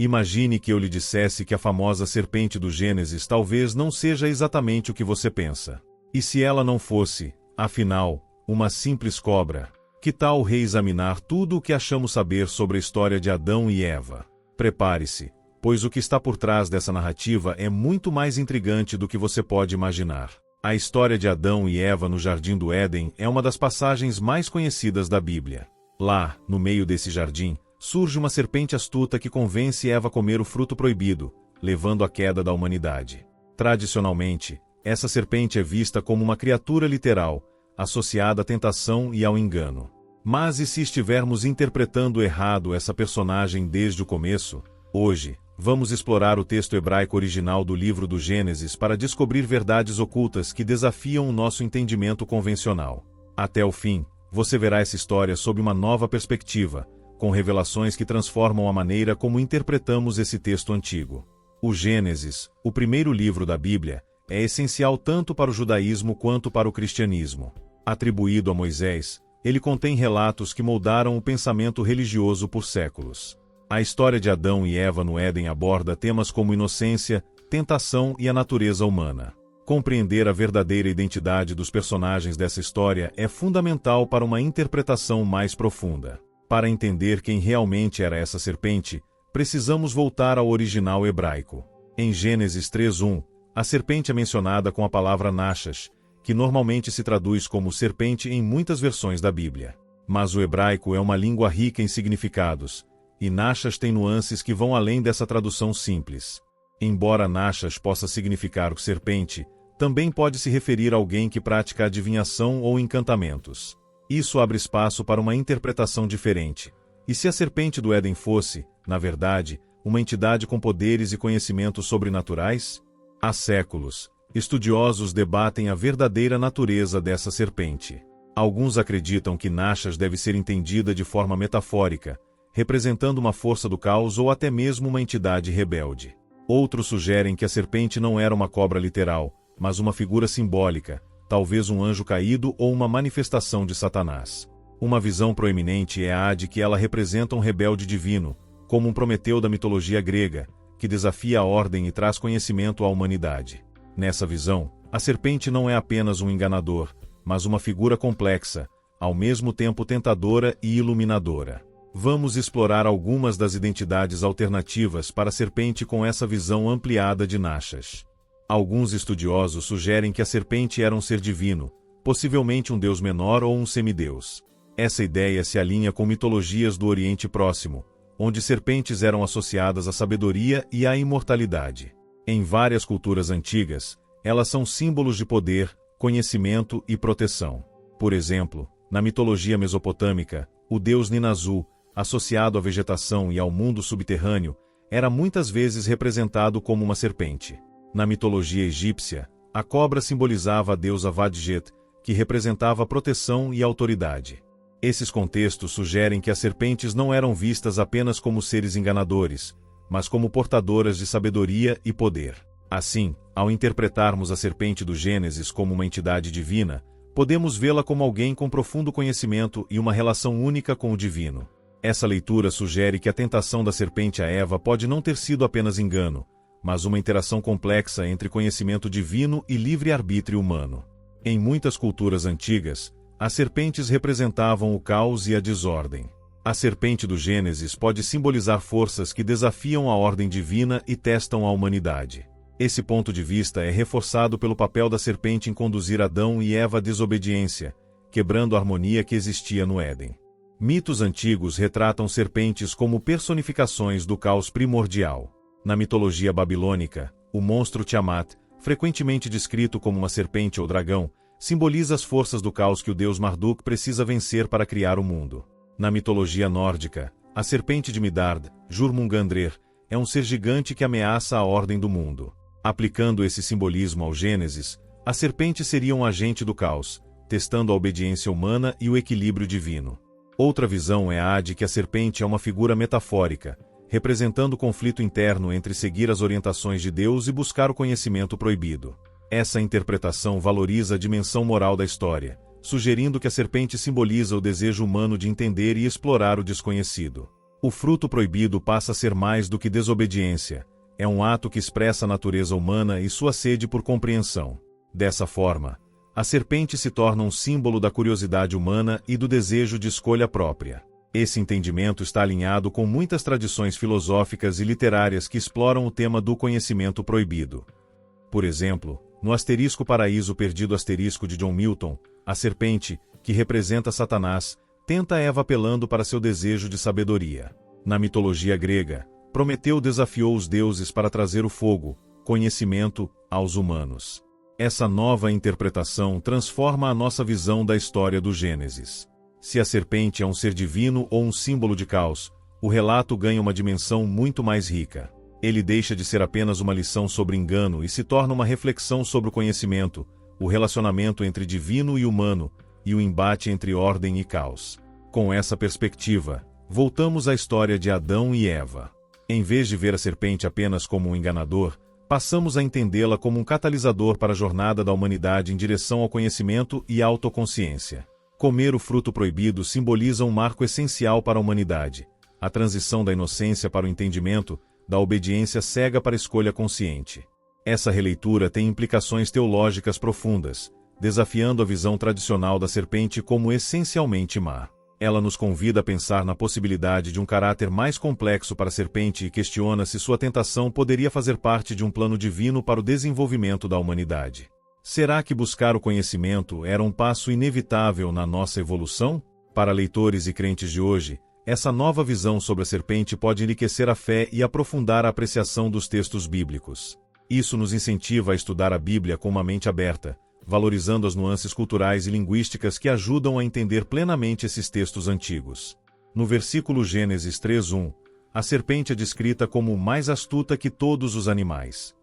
Imagine que eu lhe dissesse que a famosa serpente do Gênesis talvez não seja exatamente o que você pensa. E se ela não fosse, afinal, uma simples cobra? Que tal reexaminar tudo o que achamos saber sobre a história de Adão e Eva? Prepare-se, pois o que está por trás dessa narrativa é muito mais intrigante do que você pode imaginar. A história de Adão e Eva no Jardim do Éden é uma das passagens mais conhecidas da Bíblia. Lá, no meio desse jardim, surge uma serpente astuta que convence Eva a comer o fruto proibido, levando à queda da humanidade. Tradicionalmente, essa serpente é vista como uma criatura literal, associada à tentação e ao engano. Mas e se estivermos interpretando errado essa personagem desde o começo? Hoje, vamos explorar o texto hebraico original do livro do Gênesis para descobrir verdades ocultas que desafiam o nosso entendimento convencional. Até o fim, você verá essa história sob uma nova perspectiva, com revelações que transformam a maneira como interpretamos esse texto antigo. O Gênesis, o primeiro livro da Bíblia, é essencial tanto para o judaísmo quanto para o cristianismo. Atribuído a Moisés, ele contém relatos que moldaram o pensamento religioso por séculos. A história de Adão e Eva no Éden aborda temas como inocência, tentação e a natureza humana. Compreender a verdadeira identidade dos personagens dessa história é fundamental para uma interpretação mais profunda. Para entender quem realmente era essa serpente, precisamos voltar ao original hebraico. Em Gênesis 3:1, a serpente é mencionada com a palavra Nachash, que normalmente se traduz como serpente em muitas versões da Bíblia. Mas o hebraico é uma língua rica em significados, e Nachash tem nuances que vão além dessa tradução simples. Embora Nachash possa significar serpente, também pode se referir a alguém que pratica adivinhação ou encantamentos. Isso abre espaço para uma interpretação diferente. E se a serpente do Éden fosse, na verdade, uma entidade com poderes e conhecimentos sobrenaturais? Há séculos, estudiosos debatem a verdadeira natureza dessa serpente. Alguns acreditam que Nachash deve ser entendida de forma metafórica, representando uma força do caos ou até mesmo uma entidade rebelde. Outros sugerem que a serpente não era uma cobra literal, mas uma figura simbólica, talvez um anjo caído ou uma manifestação de Satanás. Uma visão proeminente é a de que ela representa um rebelde divino, como um Prometeu da mitologia grega, que desafia a ordem e traz conhecimento à humanidade. Nessa visão, a serpente não é apenas um enganador, mas uma figura complexa, ao mesmo tempo tentadora e iluminadora. Vamos explorar algumas das identidades alternativas para a serpente com essa visão ampliada de Nachash. Alguns estudiosos sugerem que a serpente era um ser divino, possivelmente um deus menor ou um semideus. Essa ideia se alinha com mitologias do Oriente Próximo, onde serpentes eram associadas à sabedoria e à imortalidade. Em várias culturas antigas, elas são símbolos de poder, conhecimento e proteção. Por exemplo, na mitologia mesopotâmica, o deus Ninazu, associado à vegetação e ao mundo subterrâneo, era muitas vezes representado como uma serpente. Na mitologia egípcia, a cobra simbolizava a deusa Wadjet, que representava proteção e autoridade. Esses contextos sugerem que as serpentes não eram vistas apenas como seres enganadores, mas como portadoras de sabedoria e poder. Assim, ao interpretarmos a serpente do Gênesis como uma entidade divina, podemos vê-la como alguém com profundo conhecimento e uma relação única com o divino. Essa leitura sugere que a tentação da serpente a Eva pode não ter sido apenas engano, mas uma interação complexa entre conhecimento divino e livre-arbítrio humano. Em muitas culturas antigas, as serpentes representavam o caos e a desordem. A serpente do Gênesis pode simbolizar forças que desafiam a ordem divina e testam a humanidade. Esse ponto de vista é reforçado pelo papel da serpente em conduzir Adão e Eva à desobediência, quebrando a harmonia que existia no Éden. Mitos antigos retratam serpentes como personificações do caos primordial. Na mitologia babilônica, o monstro Tiamat, frequentemente descrito como uma serpente ou dragão, simboliza as forças do caos que o deus Marduk precisa vencer para criar o mundo. Na mitologia nórdica, a serpente de Midgard, Jormungandr, é um ser gigante que ameaça a ordem do mundo. Aplicando esse simbolismo ao Gênesis, a serpente seria um agente do caos, testando a obediência humana e o equilíbrio divino. Outra visão é a de que a serpente é uma figura metafórica, representando o conflito interno entre seguir as orientações de Deus e buscar o conhecimento proibido. Essa interpretação valoriza a dimensão moral da história, sugerindo que a serpente simboliza o desejo humano de entender e explorar o desconhecido. O fruto proibido passa a ser mais do que desobediência. É um ato que expressa a natureza humana e sua sede por compreensão. Dessa forma, a serpente se torna um símbolo da curiosidade humana e do desejo de escolha própria. Esse entendimento está alinhado com muitas tradições filosóficas e literárias que exploram o tema do conhecimento proibido. Por exemplo, no Asterisco Paraíso Perdido asterisco de John Milton, a serpente, que representa Satanás, tenta Eva apelando para seu desejo de sabedoria. Na mitologia grega, Prometeu desafiou os deuses para trazer o fogo, conhecimento, aos humanos. Essa nova interpretação transforma a nossa visão da história do Gênesis. Se a serpente é um ser divino ou um símbolo de caos, o relato ganha uma dimensão muito mais rica. Ele deixa de ser apenas uma lição sobre engano e se torna uma reflexão sobre o conhecimento, o relacionamento entre divino e humano, e o embate entre ordem e caos. Com essa perspectiva, voltamos à história de Adão e Eva. Em vez de ver a serpente apenas como um enganador, passamos a entendê-la como um catalisador para a jornada da humanidade em direção ao conhecimento e à autoconsciência. Comer o fruto proibido simboliza um marco essencial para a humanidade, a transição da inocência para o entendimento, da obediência cega para a escolha consciente. Essa releitura tem implicações teológicas profundas, desafiando a visão tradicional da serpente como essencialmente má. Ela nos convida a pensar na possibilidade de um caráter mais complexo para a serpente e questiona se sua tentação poderia fazer parte de um plano divino para o desenvolvimento da humanidade. Será que buscar o conhecimento era um passo inevitável na nossa evolução? Para leitores e crentes de hoje, essa nova visão sobre a serpente pode enriquecer a fé e aprofundar a apreciação dos textos bíblicos. Isso nos incentiva a estudar a Bíblia com uma mente aberta, valorizando as nuances culturais e linguísticas que ajudam a entender plenamente esses textos antigos. No versículo Gênesis 3:1, a serpente é descrita como mais astuta que todos os animais.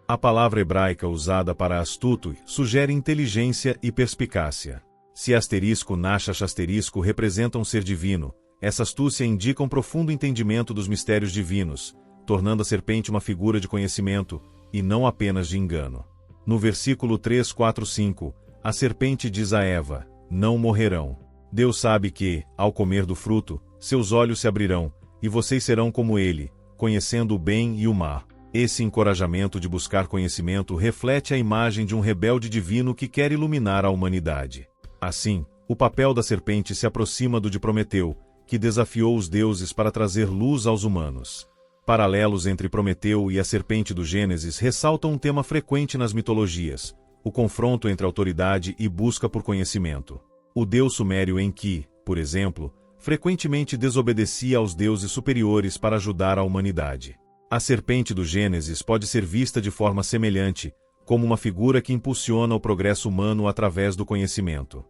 A palavra hebraica usada para astuto sugere inteligência e perspicácia. Se asterisco, nachash asterisco representa um ser divino, essa astúcia indica um profundo entendimento dos mistérios divinos, tornando a serpente uma figura de conhecimento, e não apenas de engano. No versículo 3, 4, 5, a serpente diz a Eva: não morrerão. Deus sabe que, ao comer do fruto, seus olhos se abrirão, e vocês serão como ele, conhecendo o bem e o mal. Esse encorajamento de buscar conhecimento reflete a imagem de um rebelde divino que quer iluminar a humanidade. Assim, o papel da serpente se aproxima do de Prometeu, que desafiou os deuses para trazer luz aos humanos. Paralelos entre Prometeu e a serpente do Gênesis ressaltam um tema frequente nas mitologias: o confronto entre autoridade e busca por conhecimento. O deus sumério Enki, por exemplo, frequentemente desobedecia aos deuses superiores para ajudar a humanidade. A serpente do Gênesis pode ser vista de forma semelhante, como uma figura que impulsiona o progresso humano através do conhecimento.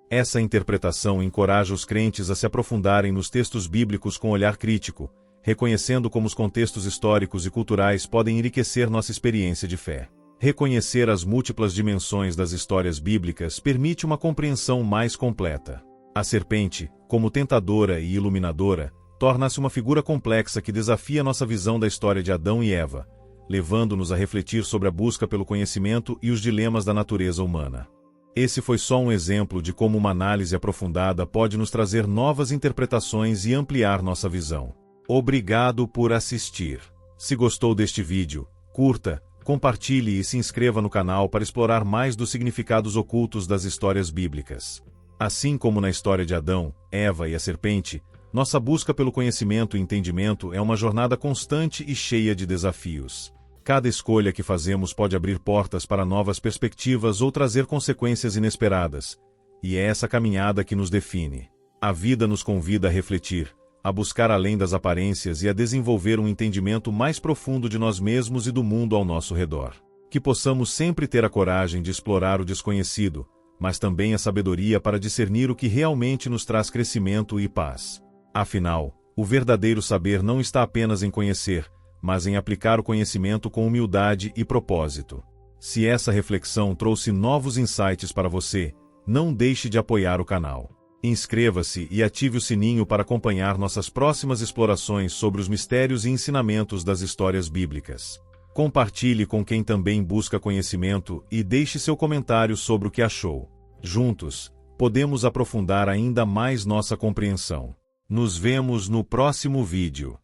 Essa interpretação encoraja os crentes a se aprofundarem nos textos bíblicos com olhar crítico, reconhecendo como os contextos históricos e culturais podem enriquecer nossa experiência de fé. Reconhecer as múltiplas dimensões das histórias bíblicas permite uma compreensão mais completa. A serpente, como tentadora e iluminadora, torna-se uma figura complexa que desafia nossa visão da história de Adão e Eva, levando-nos a refletir sobre a busca pelo conhecimento e os dilemas da natureza humana. Esse foi só um exemplo de como uma análise aprofundada pode nos trazer novas interpretações e ampliar nossa visão. Obrigado por assistir. Se gostou deste vídeo, curta, compartilhe e se inscreva no canal para explorar mais dos significados ocultos das histórias bíblicas. Assim como na história de Adão, Eva e a serpente, nossa busca pelo conhecimento e entendimento é uma jornada constante e cheia de desafios. Cada escolha que fazemos pode abrir portas para novas perspectivas ou trazer consequências inesperadas, e é essa caminhada que nos define. A vida nos convida a refletir, a buscar além das aparências e a desenvolver um entendimento mais profundo de nós mesmos e do mundo ao nosso redor. Que possamos sempre ter a coragem de explorar o desconhecido, mas também a sabedoria para discernir o que realmente nos traz crescimento e paz. Afinal, o verdadeiro saber não está apenas em conhecer, mas em aplicar o conhecimento com humildade e propósito. Se essa reflexão trouxe novos insights para você, não deixe de apoiar o canal. Inscreva-se e ative o sininho para acompanhar nossas próximas explorações sobre os mistérios e ensinamentos das histórias bíblicas. Compartilhe com quem também busca conhecimento e deixe seu comentário sobre o que achou. Juntos, podemos aprofundar ainda mais nossa compreensão. Nos vemos no próximo vídeo.